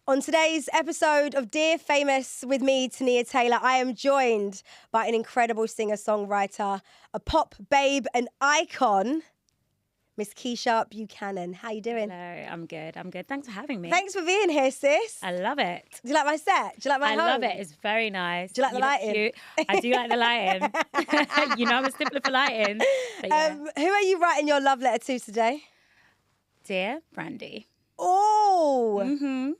On today's episode of Dear Famous with me, Tinea Taylor, I am joined by an incredible singer-songwriter, a pop babe, an icon, Miss Keisha Buchanan. How you doing? Hello, I'm good. Thanks for having me. Thanks for being here, sis. I love it. Do you like my set? Do you like my home? I love it. It's very nice. Do you like the lighting? Cute. I do like the lighting. You know I'm a stickler for lighting. But yeah. Who are you writing your love letter to today? Dear Brandy. Oh. Mm-hmm.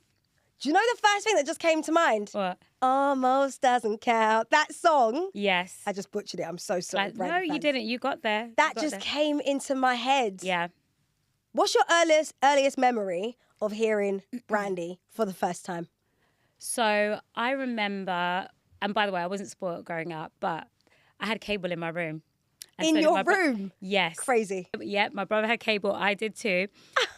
Do you know the first thing that just came to mind? What? Almost doesn't count. That song. Yes. I just butchered it. I'm so sorry. No, you didn't. You got there. That just came into my head. Yeah. What's your earliest memory of hearing Brandy for the first time? So I remember, and by the way, I wasn't spoiled growing up, but I had cable in my room. And in so your room? Yes. Crazy. Yeah, my brother had cable. I did too.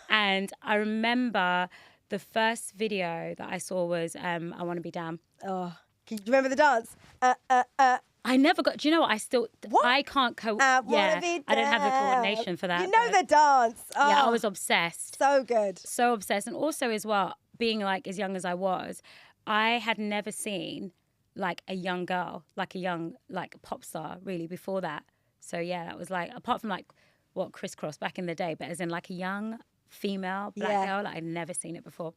And I remember the first video that I saw was I Want to Be Down. Oh, do you remember the dance? I never got. Do you know what? What? I can't wanna be I didn't have the down. coordination for that. You know the dance. Oh, Yeah, I was obsessed. so good. So obsessed, and also as well, being like as young as I was, I had never seen like a young girl, like a young pop star really before that. So yeah, that was like apart from like what Crisscross back in the day, but as in like a young female black girl, like I'd never seen it before.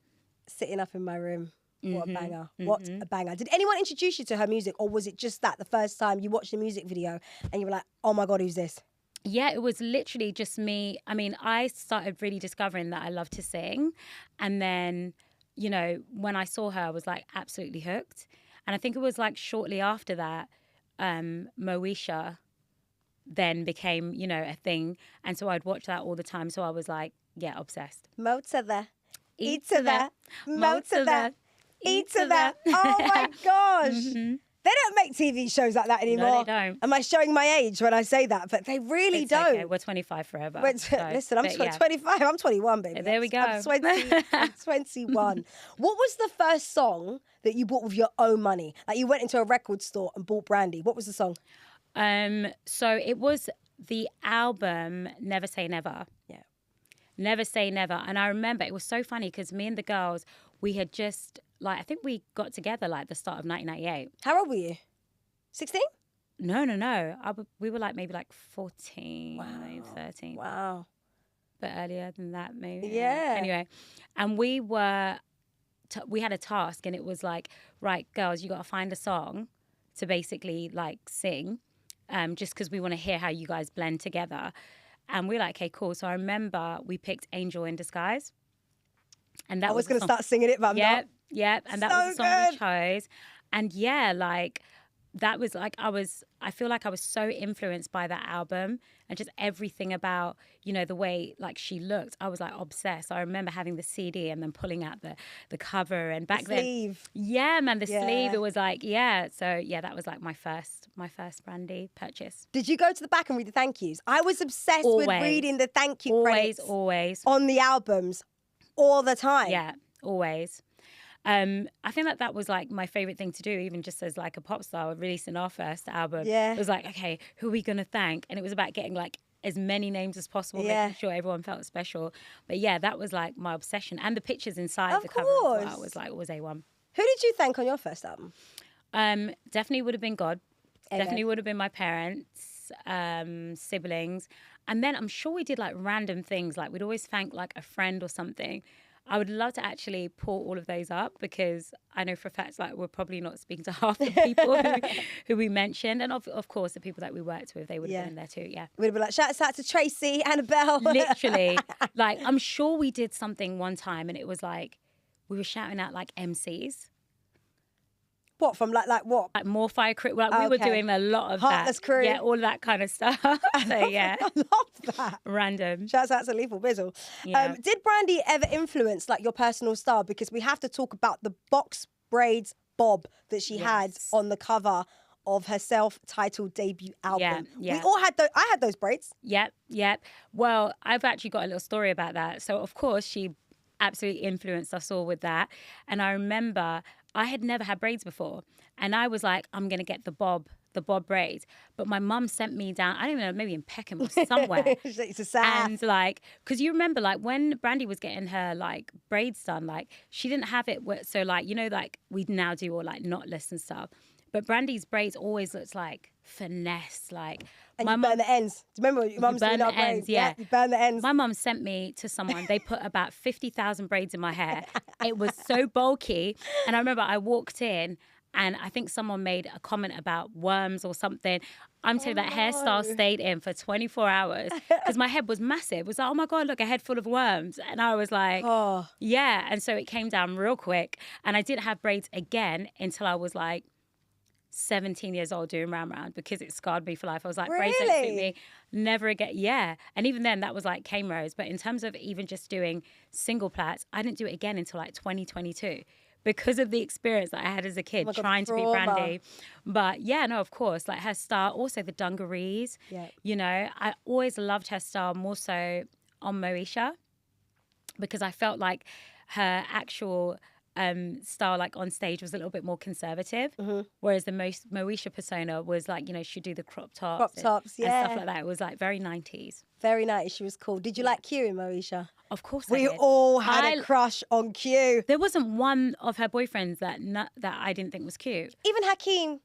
Sitting up in my room. What a banger. What a banger. Did anyone introduce you to her music, or was it just that the first time you watched the music video and you were like, oh my God, who's this? Yeah, it was literally just me. I mean, I started really discovering that I love to sing. And then, you know, when I saw her, I was like absolutely hooked. And I think it was like shortly after that, Moesha then became, you know, a thing. And so I'd watch that all the time. So I was like, yeah, obsessed. Mo to the, E to the, Mo to the, E to the. Oh my gosh. They don't make TV shows like that anymore. No, they don't. Am I showing my age when I say that? But they really It's don't. okay. We're 25 forever. Listen, I'm 25. I'm 21, baby. There we go. I'm 21. What was the first song that you bought with your own money? Like you went into a record store and bought Brandy. What was the song? So it was the album Never Say Never. Yeah. Never Say Never. And I remember it was so funny because me and the girls, we had just, like, I think we got together like the start of 1998. How old were you? 16? No. We were like maybe like 14, maybe 13. Wow. But earlier than that, maybe. Yeah. Anyway, and we had a task, and it was like, right, girls, you got to find a song to basically like sing, just because we want to hear how you guys blend together. And we're like, okay, cool. So I remember we picked Angel in Disguise. And that I was going to start singing it, but I'm not. Yep. And that So was the song we good. chose. And yeah, like, that was like, I feel like I was so influenced by that album and just everything about, you know, the way like she looked. I was like obsessed. I remember having the CD and then pulling out the cover and back then. Sleeve. Yeah, man, the Yeah. sleeve. It was like, yeah. So yeah, that was like my first Brandy purchase. Did you go to the back and read the thank yous? I was obsessed with Always. reading the thank you credits Always. on the albums all the time. Yeah, always. I think that was like my favorite thing to do, even just as like a pop star releasing our first album. Yeah. It was like, okay, who are we going to thank? And it was about getting like as many names as possible, making sure everyone felt special. But yeah, that was like my obsession. And the pictures inside Of the cover as well was like always A1. Who did you thank on your first album? Definitely would have been God. Amen. Definitely would have been my parents, siblings. And then I'm sure we did like random things. Like we'd always thank like a friend or something. I would love to actually pull all of those up because I know for a fact like we're probably not speaking to half the people who we mentioned. And of course, the people that we worked with, they would have been in there too, yeah. We'd have been like, shouts out to Tracy, Annabelle. Literally. Like, I'm sure we did something one time and it was like, we were shouting out like MCs. What, from like what? Like more fire crew. Like we were doing a lot of Heartless that. Crew. Yeah, all of that kind of stuff. So yeah. I love that. Random. Shouts out to Lethal Bizzle. Yeah. Did Brandy ever influence like your personal style? Because we have to talk about the box braids bob that she had on the cover of her self-titled debut album. Yeah. We all had those. I had those braids. Yep. Well, I've actually got a little story about that. So of course she absolutely influenced us all with that. And I remember I had never had braids before. And I was like, I'm going to get the bob the bob braids. But my mum sent me down, I don't even know, maybe in Peckham or somewhere. It's a sad. And like, because you remember like when Brandy was getting her like braids done, like she didn't have it. So like, you know, like we now do all like knotless and stuff. But Brandy's braids always looks like finesse, like. And you burn the ends. Do you remember your mum's doing our braids? Yeah, you burn the ends. My mum sent me to someone. They put about 50,000 braids in my hair. It was so bulky. And I remember I walked in and I think someone made a comment about worms or something. I'm telling you, that hairstyle stayed in for 24 hours because my head was massive. It was like, oh my God, look, a head full of worms. And I was like, yeah. And so it came down real quick. And I didn't have braids again until I was like 17 years old doing round because it scarred me for life. I was like, braids don't suit me, never again. Yeah. And even then that was like cane rows. But in terms of even just doing single plaits, I didn't do it again until like 2022 because of the experience that I had as a kid trying to be Brandy. But yeah, no, of course, like her style, also the dungarees, you know, I always loved her style more so on Moesha because I felt like her actual style like on stage was a little bit more conservative, whereas the Moesha persona was like, you know, she'd do the crop tops and stuff like that. It was like very 90s. Very 90s. She was cool. Did you like Q in Moesha? Of course we I did. all had a crush on Q. There wasn't one of her boyfriends that I didn't think was cute. Even Hakeem.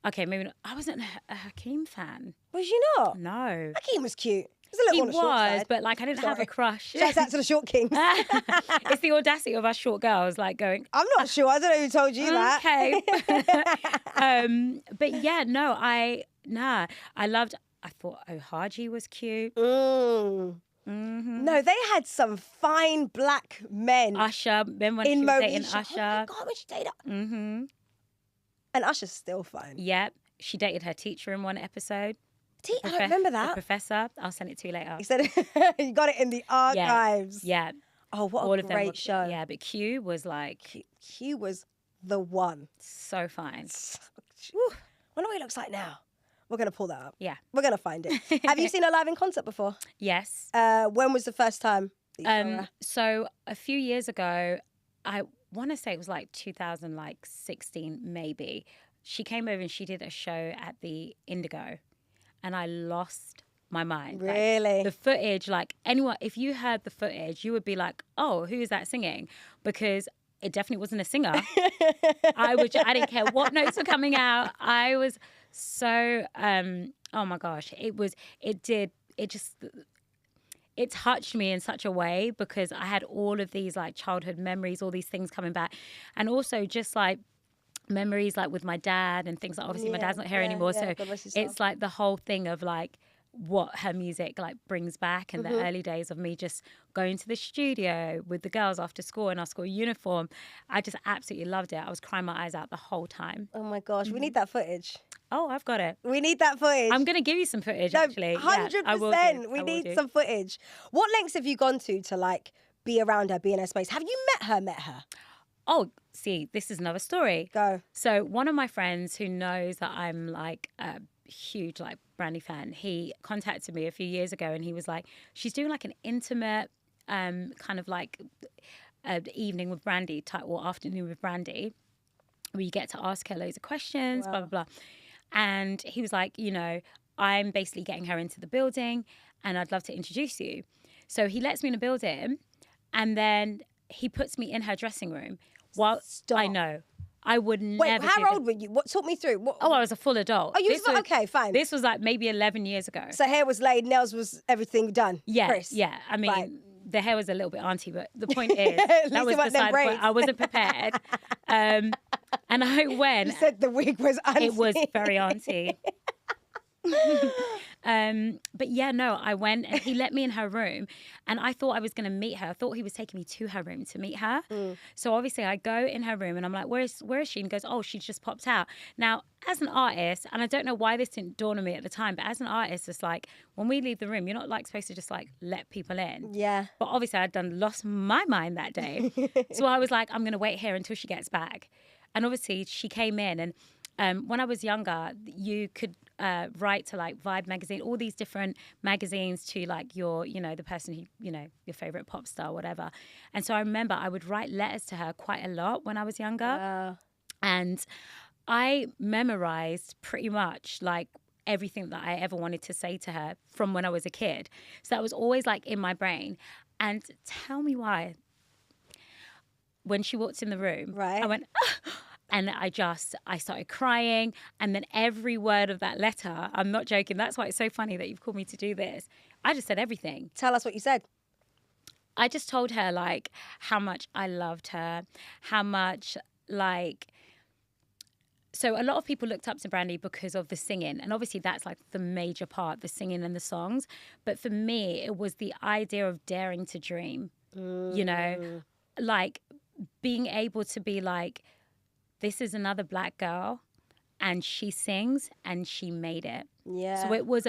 Okay, maybe not. I wasn't a Hakeem fan. Was you not? No. Hakeem was cute. He was, but like I didn't have a crush. Shouts out to the short kings. It's the audacity of us short girls, like going. I'm not sure. I don't know who told you that. Okay. But yeah, no, I thought Ohaji was cute. No, they had some fine black men. Usher, remember when she was dating Usher? Oh my God, when she dated. And Usher's still fine. Yep, she dated her teacher in one episode. I don't remember that. The professor. I'll send it to you later. He said you got it in the archives. Yeah. Oh, what a great show. Yeah, but Q was like... Q was the one. So fine. Wonder what he looks like now. We're going to pull that up. Yeah. We're going to find it. Have you seen her live in concert before? Yes. When was the first time that you saw her? So a few years ago, I want to say it was like 2016 maybe. She came over and she did a show at the Indigo. And I lost my mind. Really? Like, the footage, like anyone, if you heard the footage, you would be like, oh, who is that singing? Because it definitely wasn't a singer. I didn't care what notes were coming out. I was so, oh my gosh, it touched me in such a way because I had all of these like childhood memories, all these things coming back. And also just like, memories like with my dad and things like obviously my dad's not here anymore, so it's like the whole thing of like what her music like brings back and the early days of me just going to the studio with the girls after school in our school uniform. I just absolutely loved it. I was crying my eyes out the whole time. Oh my gosh, we need that footage. Oh, I've got it. We need that footage. I'm going to give you some footage actually. 100%. We need some footage. What lengths have you gone to like be around her, be in her space? Have you met her? Oh, see, this is another story. Go. So one of my friends who knows that I'm like a huge like Brandy fan, he contacted me a few years ago and he was like, she's doing like an intimate kind of like evening with Brandy type or afternoon with Brandy where you get to ask her loads of questions, blah, blah, blah. And he was like, you know, I'm basically getting her into the building and I'd love to introduce you. So he lets me in the building and then he puts me in her dressing room. Well, Stop. I know. I would never. Wait, how old were you? What talk me through? What? Oh, I was a full adult. Oh, okay, fine. This was like maybe 11 years ago. So hair was laid, nails was everything done. Yeah, Chris. yeah. I mean, the hair was a little bit aunty, but the point is that was beside the point. I wasn't prepared, and I went. You said the wig was aunty. It was very aunty. But yeah, no, I went and he let me in her room and I thought I was going to meet her. I thought he was taking me to her room to meet her. So obviously I go in her room and I'm like, where is she? And he goes, oh, she just popped out. Now, as an artist, and I don't know why this didn't dawn on me at the time, but as an artist, it's like when we leave the room, you're not like supposed to just like let people in. Yeah. But obviously I'd lost my mind that day. So I was like, I'm going to wait here until she gets back. And obviously she came in and when I was younger, you could write to like Vibe magazine, all these different magazines to like your, you know, the person who, you know, your favorite pop star, whatever. And so I remember I would write letters to her quite a lot when I was younger. Wow. And I memorized pretty much like everything that I ever wanted to say to her from when I was a kid. So that was always like in my brain. And tell me why. When she walked in the room, Right. I went, and I started crying. And then every word of that letter, I'm not joking. That's why it's so funny that you've called me to do this. I just said everything. Tell us what you said. I just told her like how much I loved her, how much like, so a lot of people looked up to Brandy because of the singing. And obviously that's like the major part, the singing and the songs. But for me, it was the idea of daring to dream, you know, like being able to be like, this is another Black girl and she sings and she made it. Yeah. So it was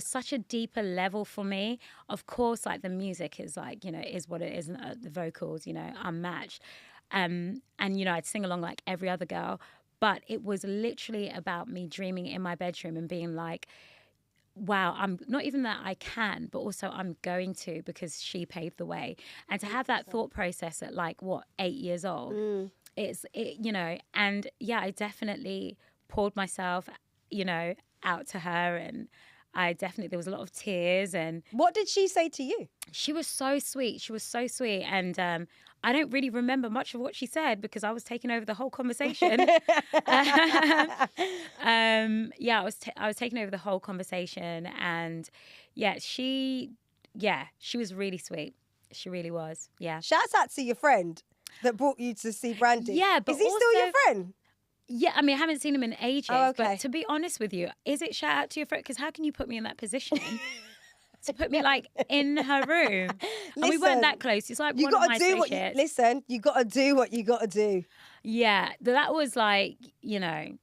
such a deeper level for me. Of course, like the music is like, you know, is what it is. And the vocals, you know, unmatched. And, you know, I'd sing along like every other girl. But it was literally about me dreaming in my bedroom and being like, wow, I'm not even that I can, but also I'm going to because she paved the way. And to have that thought process at like, 8 years old, you know, and yeah, I definitely poured myself, you know, out to her, and there was a lot of tears. And what did she say to you? she was so sweet. She was so sweet. And I don't really remember much of what she said because I was taking over the whole conversation. Yeah, I was taking over the whole conversation. And yeah, she was really sweet. She really was. Yeah. Shouts out to your friend that brought you to see Brandy. Yeah, but is he still your friend? Yeah, I mean, I haven't seen him in ages. Oh, okay. But to be honest with you, is it shout out to your friend? Because how can you put me in that position? To put me like in her room. And we weren't that close. It's like you one of my do associates. Listen, you got to do what you got to do. Yeah, that was like, you know,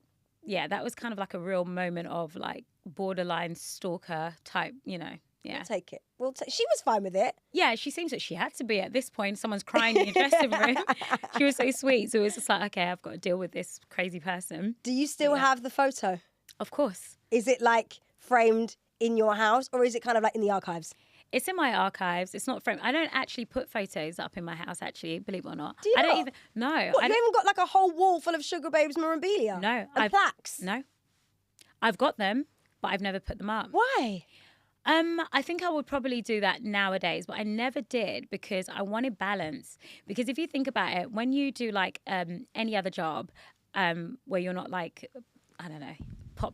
yeah, that was kind of like a real moment of like borderline stalker type, you know. Yeah. We'll take it. She was fine with it. Yeah, she seems that she had to be at this point. Someone's crying in the dressing room. She was so sweet. So it was just like, okay, I've got to deal with this crazy person. Do you still have the photo? Of course. Is it like framed in your house or is it kind of like in the archives? It's in my archives. It's not framed. I don't actually put photos up in my house, actually, believe it or not. Do you I not? don't even. No. What, you haven't got like a whole wall full of Sugababe's memorabilia? No. And plaques? No. I've got them, but I've never put them up. Why? I think I would probably do that nowadays, but I never did because I wanted balance. Because if you think about it, when you do like any other job where you're not like, I don't know,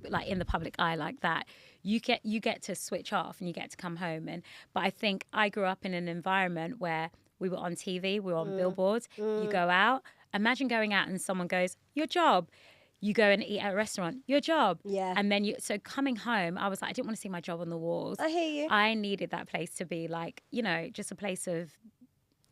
like in the public eye like that, you get to switch off and you get to come home. But I think I grew up in an environment where we were on TV, we were on billboards. You go out. Imagine going out and someone goes, your job. You go and eat at a restaurant, your job. Yeah. And then so coming home, I was like, I didn't want to see my job on the walls. I hear you. I needed that place to be like, you know, just a place of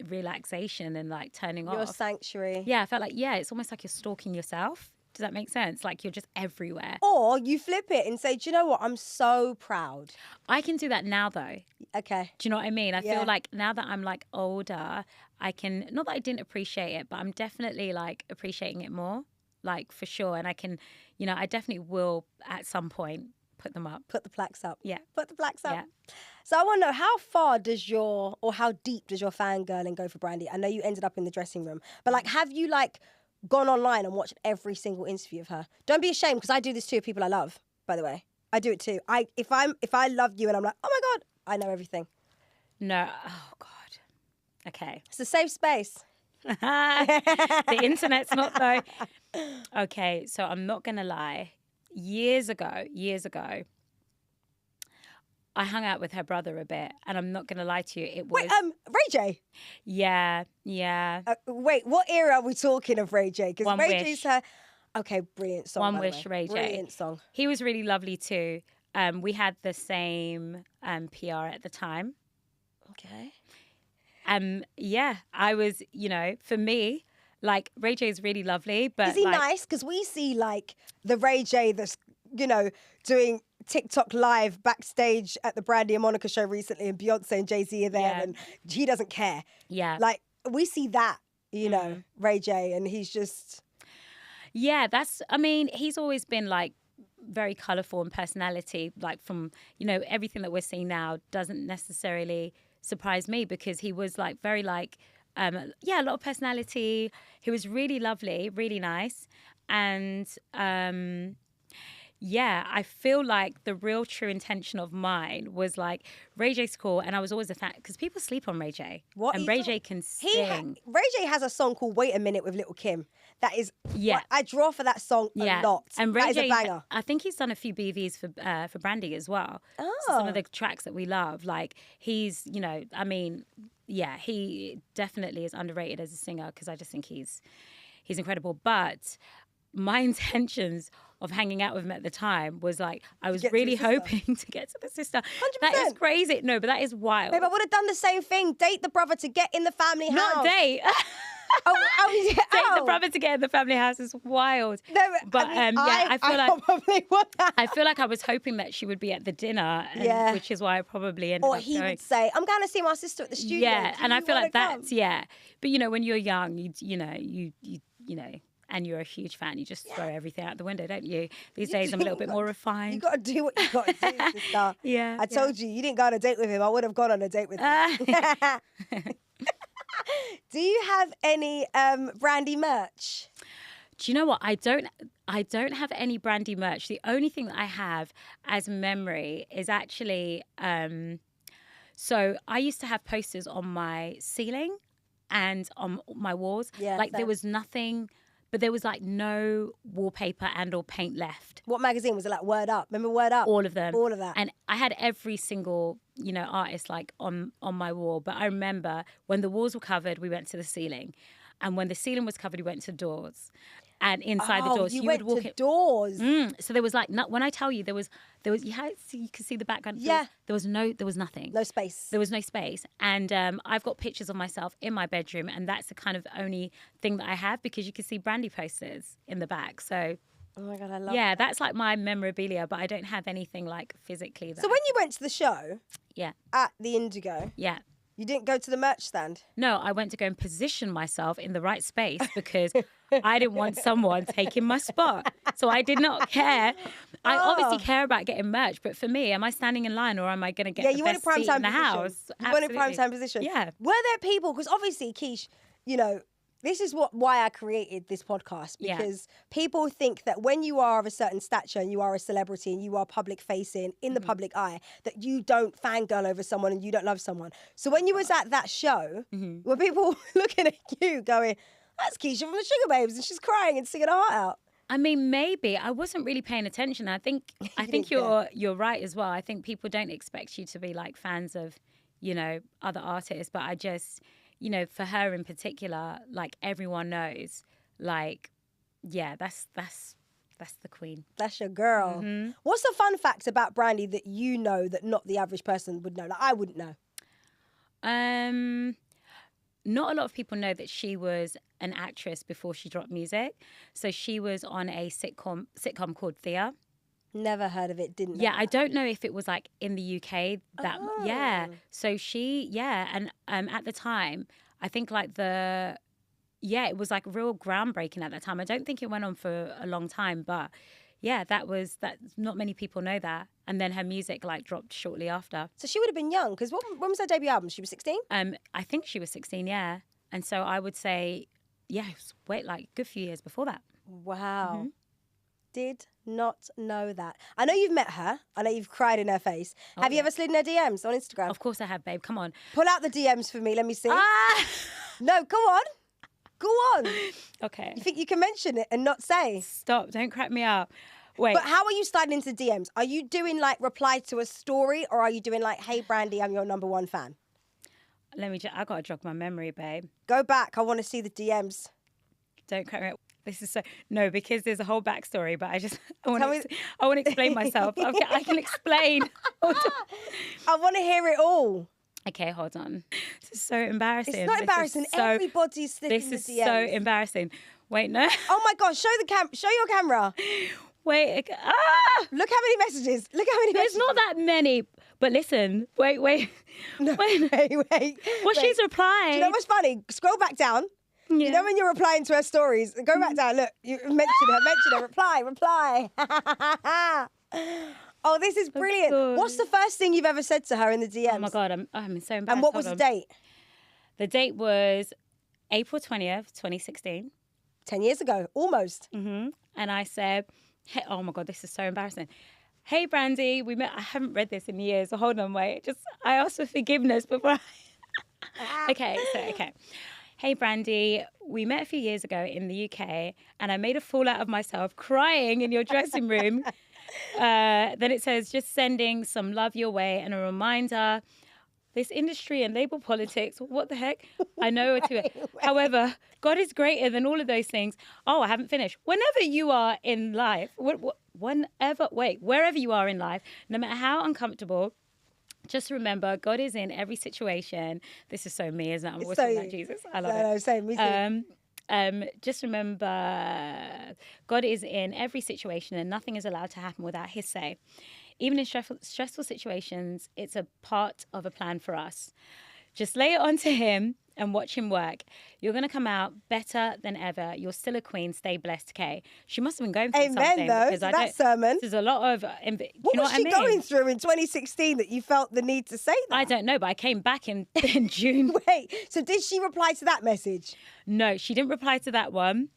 relaxation and like turning off. Your sanctuary. Yeah, I felt like, yeah, it's almost like you're stalking yourself. Does that make sense? Like you're just everywhere. Or you flip it and say, do you know what? I'm so proud. I can do that now though. Okay. Do you know what I mean? I Yeah. feel like now that I'm like older, I can, not that I didn't appreciate it, but I'm definitely like appreciating it more. Like for sure. And I can, you know, I definitely will at some point put them up. Put the plaques up. Yeah. Put the plaques up. Yeah. So I want to know, how far does how deep does your fangirling go for Brandy? I know you ended up in the dressing room, but like, have you like gone online and watched every single interview of her? Don't be ashamed, because I do this too with people I love, by the way. I do it too. If I love you and I'm like, oh my God, I know everything. No. Oh God. Okay. It's a safe space. The internet's not though. Okay, so I'm not gonna lie. Years ago, I hung out with her brother a bit, and I'm not gonna lie to you. It was Ray J. Yeah. Wait, what era are we talking of Ray J? Because One Ray Wish. J's her. Okay, brilliant song. One by the Wish, way. Ray J. Brilliant song. He was really lovely too. We had the same PR at the time. Okay. Yeah, I was, you know, for me, like Ray J is really lovely, but is he like, nice? Because we see like the Ray J that's, you know, doing TikTok live backstage at the Brandy and Monica show recently, and Beyonce and Jay-Z are there, Yeah. and he doesn't care. Yeah. Like we see that, you know, Ray J, and he's just. Yeah, I mean, he's always been like very colourful in personality, like from, you know, everything that we're seeing now doesn't necessarily surprise me because he was like very like yeah, a lot of personality. He was really lovely, really nice. And yeah, I feel like the real true intention of mine was like, Ray J's cool, and I was always a fan because people sleep on Ray J. What? And Ray J can sing. Ray J has a song called "Wait a Minute" with Little Kim. That is, Yeah. I draw for that song a lot. And Ray that is J, a banger. I think he's done a few BVs for Brandy as well. Oh. So some of the tracks that we love, like he's, you know, I mean, yeah, he definitely is underrated as a singer because I just think he's incredible. But my intentions of hanging out with him at the time was like, I was really hoping to get to the sister. 100%. That is crazy. No, but that is wild. Babe, I would have done the same thing. Date the brother to get in the family house. Not date. Yeah. Date the brother to get in the family house is wild. No, but I mean, yeah, I feel like probably would have. I feel like I was hoping that she would be at the dinner, which is why I probably ended Or up he going. would say, "I'm going to see my sister at the studio." Yeah, Do and I you feel wanna like that's But you know, when you're young, you know, and you're a huge fan, you just throw everything out the window, don't you? These days, I'm a little bit more refined. You got to do what you got to do, sister. Yeah, I told you didn't go on a date with him. I would have gone on a date with him. Do you have any Brandy merch? Do you know what? I don't have any Brandy merch. The only thing that I have as memory is actually so I used to have posters on my ceiling and on my walls. Yeah, like fair. there was nothing, but there was like no wallpaper and or paint left. What magazine was it? Like Word Up? Remember Word Up? All of them. All of that. And I had every single, you know, artist like on my wall. But I remember when the walls were covered, we went to the ceiling. And when the ceiling was covered, we went to doors. And inside the doors, you would went walk to in. doors. So there was like, when I tell you, there was you could see the background. Yeah. There was nothing. No space. There was no space. And I've got pictures of myself in my bedroom, and that's the kind of only thing that I have because you can see Brandy posters in the back. So, Oh my God, I love yeah, that. that's like my memorabilia, but I don't have anything like physically. So when you went to the show Yeah, at the Indigo, yeah. you didn't go to the merch stand? No, I went to go and position myself in the right space because I didn't want someone taking my spot. So I did not care. I obviously care about getting merch, but for me, am I standing in line or am I going to get the you best wanted seat in the position. house? You wanted prime Absolutely. time position. Yeah. Were there people, because obviously, Keish, you know, this is why I created this podcast, because people think that when you are of a certain stature and you are a celebrity and you are public facing in the public eye, that you don't fangirl over someone and you don't love someone. So when you was at that show, were people looking at you going, "That's Keisha from the Sugababes and she's crying and singing her heart out"? I mean, maybe I wasn't really paying attention. I think didn't care. you're right as well. I think people don't expect you to be like fans of, you know, other artists, but I just, you know, for her in particular, like everyone knows, like, yeah, that's the queen. That's your girl. What's a fun fact about Brandy that you know that not the average person would know? Like I wouldn't know. Not a lot of people know that she was an actress before she dropped music. So she was on a sitcom called Thea. Never heard of it, didn't know. Yeah, I don't know if it was like in the UK that yeah. Oh. So she and at the time, I think like it was like real groundbreaking at that time. I don't think it went on for a long time, but yeah, that not many people know that. And then her music like dropped shortly after. So she would have been young, because when was her debut album? She was 16? I think she was 16, yeah. And so I would say, yeah, it was like a good few years before that. Wow. Did not know that. I know you've met her. I know you've cried in her face. Have you ever slid in her DMs on Instagram? Of course I have, babe. Come on. Pull out the DMs for me. Let me see. Ah! No, go on. Go on. Okay. You think you can mention it and not say? Stop. Don't crack me up. Wait. But how are you sliding into DMs? Are you doing like reply to a story, or are you doing like, "Hey Brandy, I'm your #1 fan"? I got to jog my memory, babe. Go back. I want to see the DMs. Don't crack me up. This is no, because there's a whole backstory, but I want to explain myself. Okay, I can explain. I want to hear it all. Okay, hold on. This is so embarrassing. It's not embarrassing. Everybody's slipping the DMs. This is so embarrassing. Wait, no. Oh my gosh, show your camera. Wait. Look how many messages. Look how many There's messages. not that many. But listen, wait. No, wait. wait. Well, she's replied. Do you know what's funny? Scroll back down. Yeah. You know when you're replying to her stories? Go back down. Look, you mention her. Reply. Oh, this is brilliant. God. What's the first thing you've ever said to her in the DMs? Oh my God, I'm so embarrassed. And what was the date? The date was April 20th, 2016. 10 years ago, almost. And I said, hey, oh my God, this is so embarrassing. Hey, Brandy, we met. I haven't read this in years. So hold on, wait. I asked for forgiveness before. Okay. Hey, Brandy, we met a few years ago in the UK and I made a fool out of myself crying in your dressing room. Then it says, just sending some love your way and a reminder, this industry and label politics, what the heck? I know it too. However, God is greater than all of those things. Oh, I haven't finished. Whenever you are in life, wherever you are in life, no matter how uncomfortable, just remember, God is in every situation. This is so me, isn't it? I'm always talking about Jesus. I love it. No, same, me too. Just remember, God is in every situation and nothing is allowed to happen without his say. Even in stressful situations, it's a part of a plan for us. Just lay it onto him and watch him work. You're going to come out better than ever. You're still a queen. Stay blessed, Kay. She must have been going through something. Amen, though, that sermon. There's a lot of... What was she going through in 2016 that you felt the need to say that? I don't know, but I came back in June. Wait, so did she reply to that message? No, she didn't reply to that one.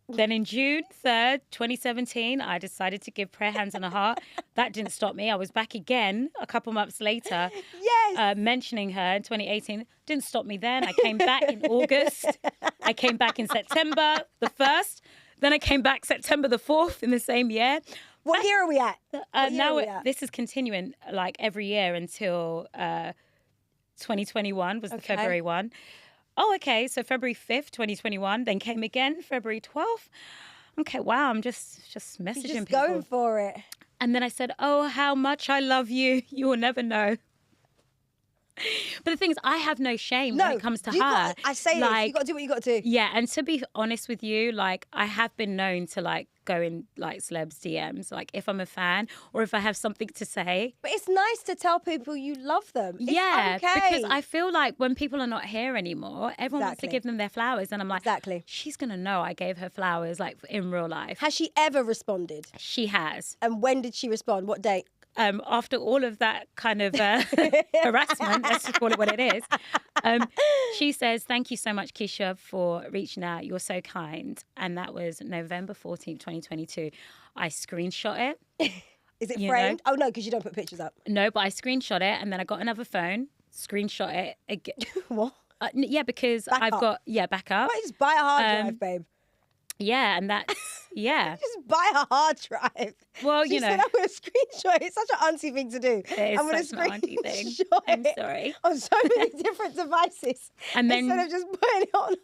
Then in June 3rd, 2017, I decided to give prayer hands and a heart. That didn't stop me. I was back again a couple months later. Yes. Mentioning her in 2018. Didn't stop me then. I came back in August. I came back in September the 1st. Then I came back September the 4th in the same year. What year are we at? This is continuing like every year until 2021 was the February one. Oh, okay. So February 5th, 2021, then came again February 12th. Okay, wow. I'm just messaging You're just people. going for it. And then I said, oh, how much I love you. You will never know. But the thing is, I have no shame when it comes to her. I say this, you got to do what you got to do. Yeah, and to be honest with you, like, I have been known to, like, go in, like, celebs' DMs, like, if I'm a fan or if I have something to say. But it's nice to tell people you love them. It's okay. Because I feel like when people are not here anymore, everyone wants to give them their flowers. And I'm like, she's going to know I gave her flowers, like, in real life. Has she ever responded? She has. And when did she respond? What date? After all of that kind of harassment, let's just call it what it is, she says, thank you so much, Keisha, for reaching out. You're so kind. And that was November 14th, 2022. I screenshot it. Is it framed? Oh, no, because you don't put pictures up. No, but I screenshot it and then I got another phone, screenshot it again. What? Yeah, because back up. Back up. Why just buy a hard drive, babe? Yeah, and that's, Just buy a hard drive. Well, she said, I'm going to screenshot it. It's such an auntie thing to do. I'm going to screenshot an auntie thing. I'm sorry. On so many different devices. And then, instead of just putting it on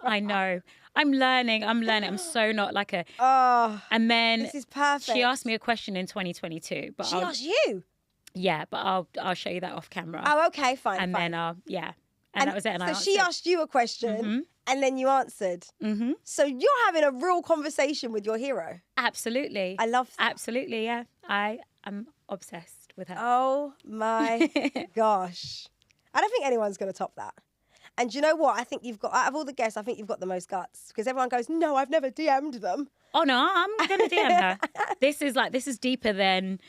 I know. I'm learning. I'm so not like a... Oh, and then this is perfect. She asked me a question in 2022. But she asked you? Yeah, but I'll show you that off camera. Oh, okay, fine. And then, And that was it. And so she asked you a question and then you answered. Mm-hmm. So you're having a real conversation with your hero. Absolutely. I love that. Absolutely, yeah. I am obsessed with her. Oh, my gosh. I don't think anyone's going to top that. And do you know what? I think you've got, out of all the guests, I think you've got the most guts. Because everyone goes, no, I've never DM'd them. Oh, no, I'm going to DM her. This is deeper than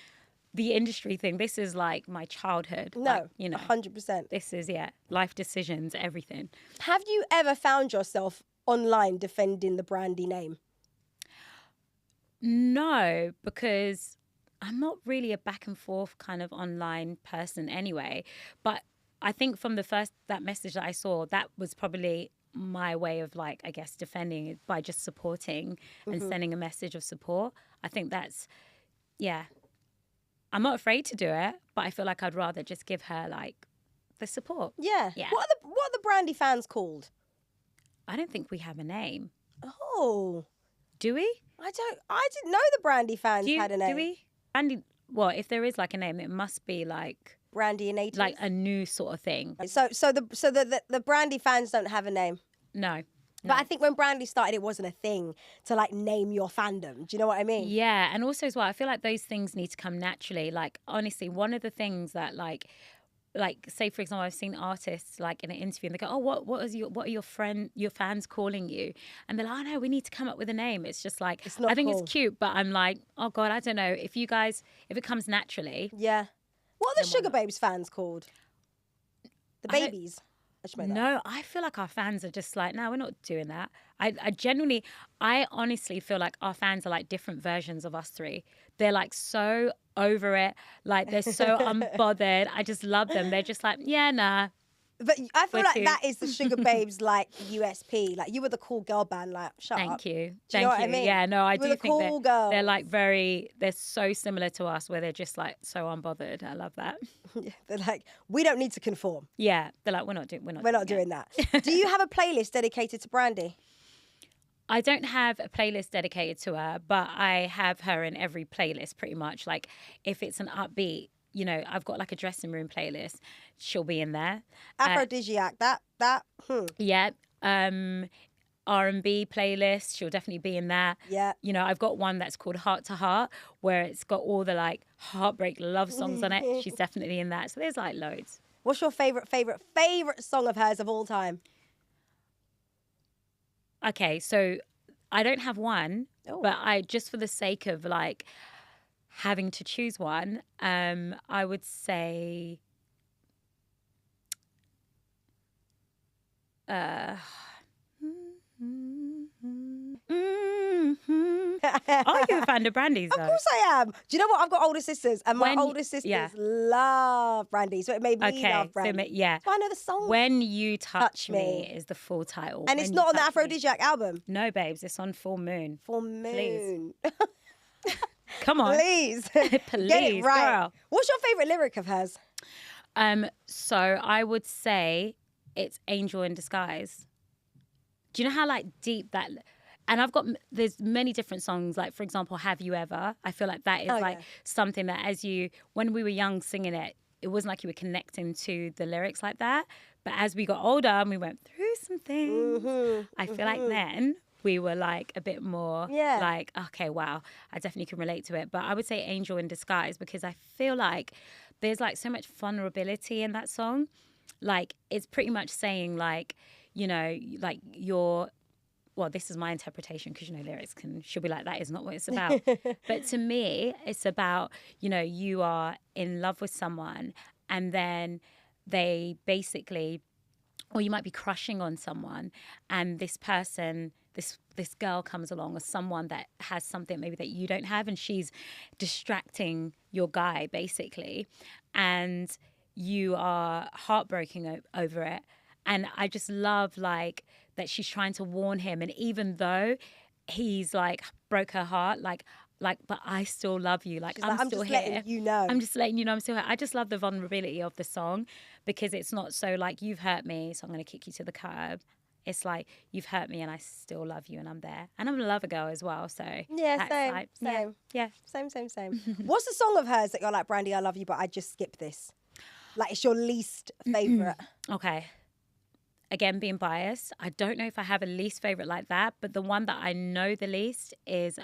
the industry thing. This is like my childhood. No, like, 100%. This is, life decisions, everything. Have you ever found yourself online defending the Brandy name? No, because I'm not really a back and forth kind of online person anyway. But I think from that message that I saw, that was probably my way of, like, I guess, defending it by just supporting and sending a message of support. I think that's, I'm not afraid to do it, but I feel like I'd rather just give her, like, the support. Yeah. What are the Brandy fans called? I don't think we have a name. Oh. Do we? I didn't know the Brandy fans had a name. Do we? Brandy, well, if there is, like, a name, it must be, like... Brandy and 80s? Like a new sort of thing. So the Brandy fans don't have a name? No. But I think when Brandy started, it wasn't a thing to, like, name your fandom. Do you know what I mean? Yeah, and also as well, I feel like those things need to come naturally. Like, honestly, one of the things that, like, say, for example, I've seen artists, like, in an interview, and they go, oh, what are your fans calling you? And they're like, oh, no, we need to come up with a name. It's just like, it's not I think cool. It's cute, but I'm like, oh, God, I don't know. If it comes naturally. Yeah. What are the Sugababe's fans called? The babies? I just made that. No, I feel like our fans are just like, no, we're not doing that. I honestly feel like our fans are like different versions of us three. They're like so over it. Like they're so unbothered. I just love them. They're just like, yeah, nah. But I feel We're like too. that is the Sugar Babes like USP. Like you were the cool girl band. Like shut up. Thank you. Do you know Thank what you. I mean? Yeah, no, I You were do the think cool they're girls. like they're so similar to us where they're just like so unbothered. I love that. They're like, we don't need to conform. Yeah, they're like, we're not Doing that. Do you have a playlist dedicated to Brandy? I don't have a playlist dedicated to her, but I have her in every playlist pretty much. Like if it's an upbeat, you know, I've got like a dressing room playlist. She'll be in there. Aphrodisiac. Yeah. R&B playlist. She'll definitely be in that. Yeah. You know, I've got one that's called Heart to Heart, where it's got all the like heartbreak love songs on it. She's definitely in that. So there's like loads. What's your favorite song of hers of all time? Okay, so I don't have one, but I just for the sake of like having to choose one, I would say are you a fan of Brandy's though? Of course I am. Do you know what? I've got older sisters, and my older sisters love Brandy, so it made me love Brandy. So I know the song. When You Touch Me is the full title. And it's not on the Aphrodisiac album. No, babes, it's on Full Moon. Full Moon. Please. Come on. Please. Please, Get it right. girl. What's your favourite lyric of hers? So I would say it's Angel in Disguise. Do you know how like deep that... And there's many different songs, like for example, Have You Ever? I feel like that is something that when we were young singing it, it wasn't like you were connecting to the lyrics like that. But as we got older and we went through some things, I feel like then we were like a bit more like, okay, wow, I definitely can relate to it. But I would say Angel in Disguise because I feel like there's like so much vulnerability in that song. Like it's pretty much saying like, you know, like well, this is my interpretation because, you know, lyrics should be like, that is not what it's about. But to me, it's about, you know, you are in love with someone and then they basically, or you might be crushing on someone and this person, this girl comes along or someone that has something maybe that you don't have and she's distracting your guy basically and you are heartbroken over it. And I just love like that she's trying to warn him. And even though he's like broke her heart, like, but I still love you. Like, I'm still here. Letting you know. I'm just letting you know I'm still here. I just love the vulnerability of the song because it's not so like you've hurt me, so I'm going to kick you to the curb. It's like you've hurt me and I still love you and I'm there. And I'm a lover girl as well. So yeah, same, like, same. Yeah. Same. What's the song of hers that you're like, Brandy, I love you, but I just skip this? Like it's your least favourite. Okay. Again, being biased, I don't know if I have a least favourite like that, but the one that I know the least is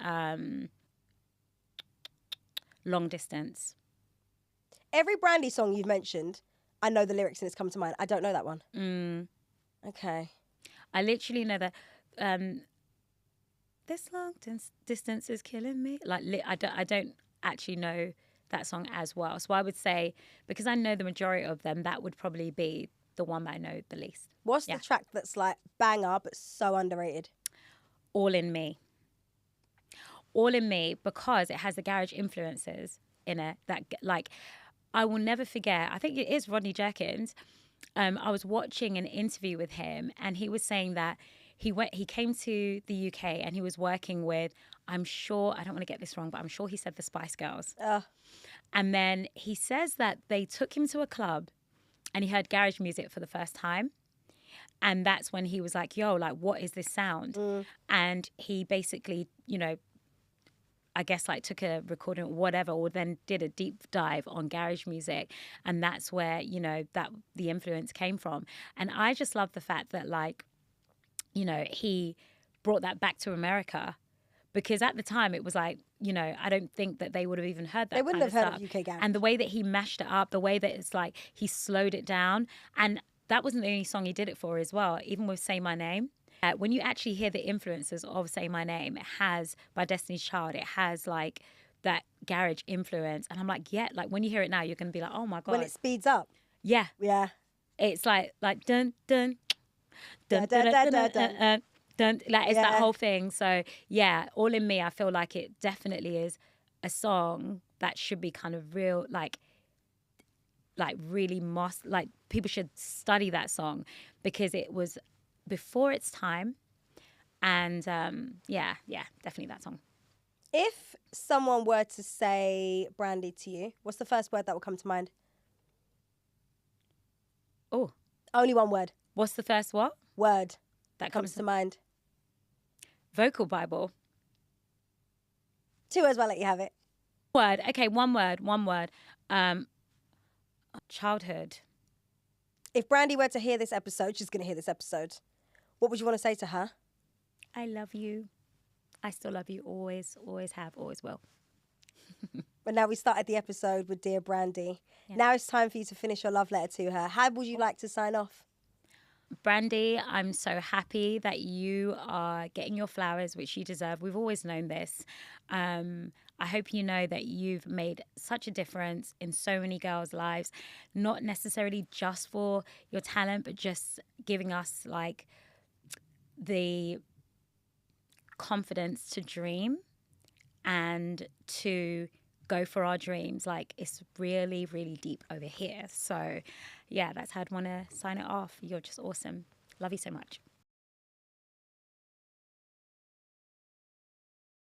Long Distance. Every Brandy song you've mentioned, I know the lyrics and it's come to mind. I don't know that one. Okay. I literally know that this long distance is killing me. Like I don't actually know that song as well. So I would say, because I know the majority of them, that would probably be the one that I know the least. What's the track that's like banger but so underrated? All in Me. All in Me because it has the garage influences in it that like I will never forget. I think it is Rodney Jerkins. I was watching an interview with him and he was saying that he came to the UK and he was working with, I'm sure, I don't want to get this wrong, but I'm sure he said the Spice Girls. And then he says that they took him to a club and he heard garage music for the first time. And that's when he was like, yo, like, what is this sound? And he basically, you know, I guess like took a recording or whatever, or then did a deep dive on garage music. And that's where, you know, that the influence came from. And I just love the fact that like, you know, he brought that back to America. Because at the time it was like, you know, I don't think that they would have even heard that. They wouldn't kind have of heard stuff. of UK garage. And the way that he mashed it up, the way that it's like he slowed it down. And that wasn't the only song he did it for as well, even with Say My Name. When you actually hear the influences of Say My Name, it has, by Destiny's Child, it has like that garage influence. And I'm like, yeah, like when you hear it now, you're going to be like, oh my God. When it speeds up. Yeah. Yeah. It's like dun dun Da, dun da, dun da, dun da, dun da. dun, dun, dun. Like it's that Yeah. whole thing. So yeah, all in me, I feel like it definitely is a song that should be kind of real, like really like people should study that song because it was before its time. And yeah, definitely that song. If someone were to say Brandy to you, what's the first word that will come to mind? Oh, Only one word. what's the first what? Word That comes comes to mind. vocal Bible. 2 words, I'll let you have it. Word. Okay, one word. Childhood. If Brandy were to hear this episode, she's going to hear this episode. What would you want to say to her? I love you. I still love you. Always have, always will. But now we started the episode with Dear Brandy. Yeah. Now it's time for you to finish your love letter to her. How would you like to sign off? Brandy, I'm so happy that you are getting your flowers, which you deserve. We've always known this. I hope you know that you've made such a difference in so many girls' lives, not necessarily just for your talent, but just giving us like the confidence to dream and to go for our dreams. Like it's really, really deep over here. So yeah, that's how I'd want to sign it off. You're just awesome. Love you so much.